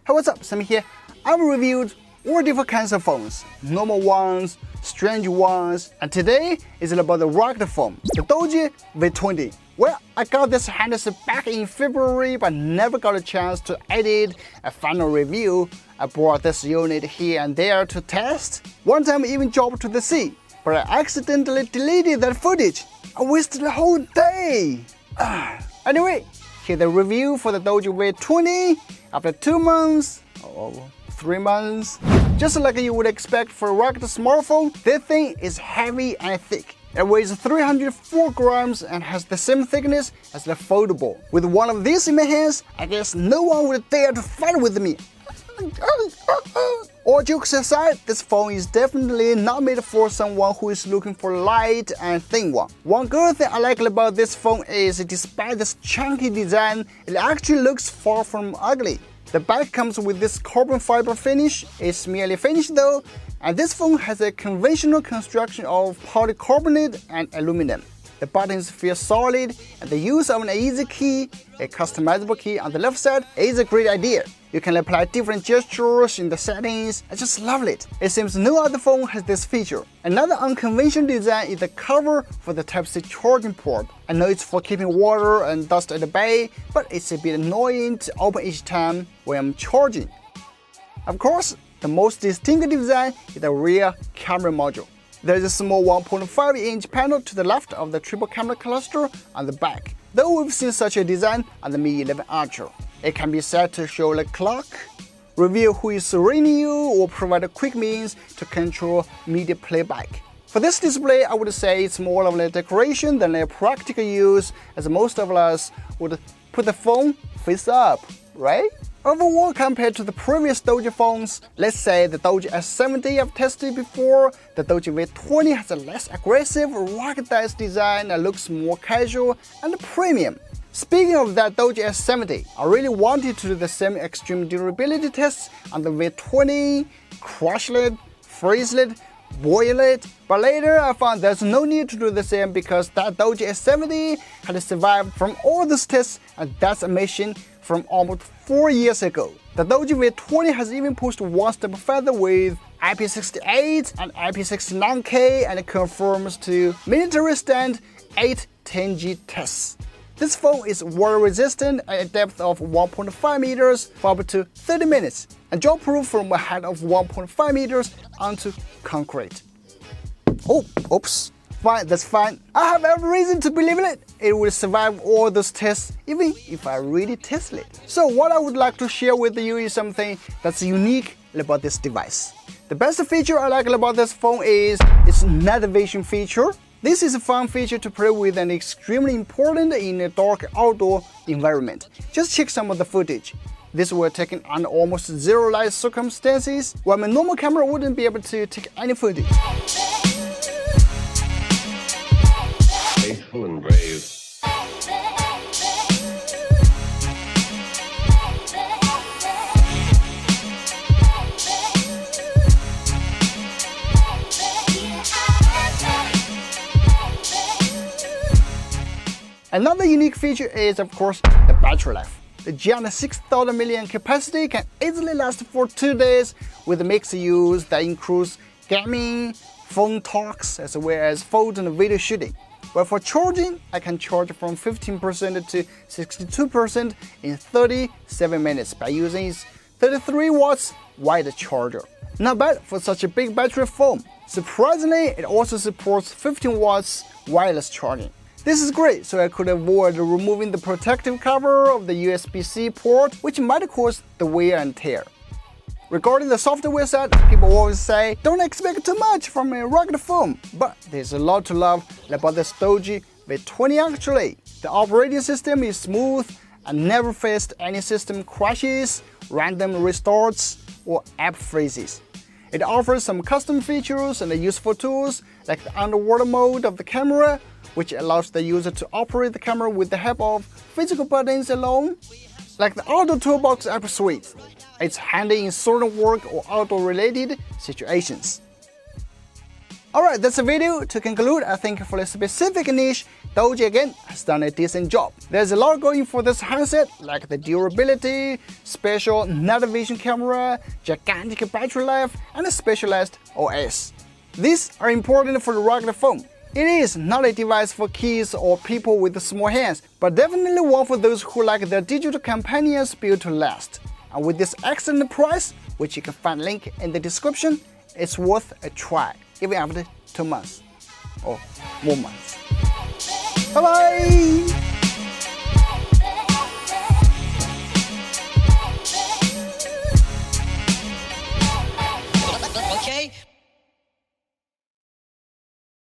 Hey, what's up, Sami here. I've reviewed all different kinds of phones, normal ones, strange ones, and today is about the rugged phone, the Doogee V20. Well, I got this handset back in February but never got a chance to edit a final review. I brought this unit here and there to test. One time I even dropped to the sea, but I accidentally deleted that footage. I wasted the whole day. Anyway, here's the review for the Doogee V20 after 2 months or 3 months. Just like you would expect for a rugged smartphone, this thing is heavy and thick. It weighs 304 grams and has the same thickness as the foldable. With one of these in my hands, I guess no one would dare to fight with me. All jokes aside, this phone is definitely not made for someone who is looking for a light and thin one. One good thing I like about this phone is despite this chunky design, it actually looks far from ugly. The back comes with this carbon fiber finish. It's merely finished though, and this phone has a conventional construction of polycarbonate and aluminum. The buttons feel solid, and the use of an easy key, a customizable key on the left side, is a great idea. You can apply different gestures in the settings. I just love it. It seems no other phone has this feature. Another unconventional design is the cover for the Type-C charging port. I know it's for keeping water and dust at bay, but it's a bit annoying to open each time when I'm charging. Of course, the most distinctive design is the rear camera module. There is a small 1.5-inch panel to the left of the triple camera cluster on the back, though we've seen such a design on the Mi 11 Ultra. It can be set to show the clock, reveal who is surrounding you, or provide a quick means to control media playback. For this display, I would say it's more of a decoration than a practical use, as most of us would put the phone face up, right? Overall, compared to the previous Doogee phones, let's say the Doogee S70 I've tested before, the Doogee V20 has a less aggressive, ruggedized design that looks more casual and premium. Speaking of that Doogee S70, I really wanted to do the same extreme durability tests on the V20, crush it, freeze it, boil it, but later I found there's no need to do the same because that Doogee S70 had survived from all these tests, and that's a mission from almost 4 years ago. The Doogee V20 has even pushed one step further with IP68 and IP69K, and it conforms to military stand 810G tests. This phone is water resistant at a depth of 1.5 meters for up to 30 minutes and drop proof from a height of 1.5 meters onto concrete. Oh, oops. Fine, that's fine. I have every reason to believe it. It will survive all those tests, even if I really test it. So what I would like to share with you is something that's unique about this device. The best feature I like about this phone is its night vision feature. This is a fun feature to play with and extremely important in a dark outdoor environment. Just check some of the footage. This was taken under almost zero light circumstances, while my normal camera wouldn't be able to take any footage. Faithful and brave. Another unique feature is, of course, the battery life. The giant 6,000 mAh capacity can easily last for 2 days with a mixed use that includes gaming, phone talks, as well as photo and video shooting. While for charging, I can charge from 15% to 62% in 37 minutes by using its 33 watts wide charger. Not bad for such a big battery phone. Surprisingly, it also supports 15 watts wireless charging. This is great, so I could avoid removing the protective cover of the USB-C port, which might cause the wear and tear. Regarding the software side, people always say, don't expect too much from a rugged phone, but there's a lot to love about this Doogee V20 actually. The operating system is smooth and never faced any system crashes, random restarts, or app freezes. It offers some custom features and useful tools like the underwater mode of the camera, which allows the user to operate the camera with the help of physical buttons alone, like the Auto Toolbox app suite. It's handy in certain work or outdoor-related situations. Alright, that's the video. To conclude, I think for a specific niche, Doogee again has done a decent job. There's a lot going for this handset, like the durability, special night vision camera, gigantic battery life, and a specialized OS. These are important for the rugged phone. It is not a device for kids or people with small hands, but definitely one for those who like their digital companions built to last. And with this excellent price, which you can find link in the description, it's worth a try, even after 2 months or more months. Bye bye!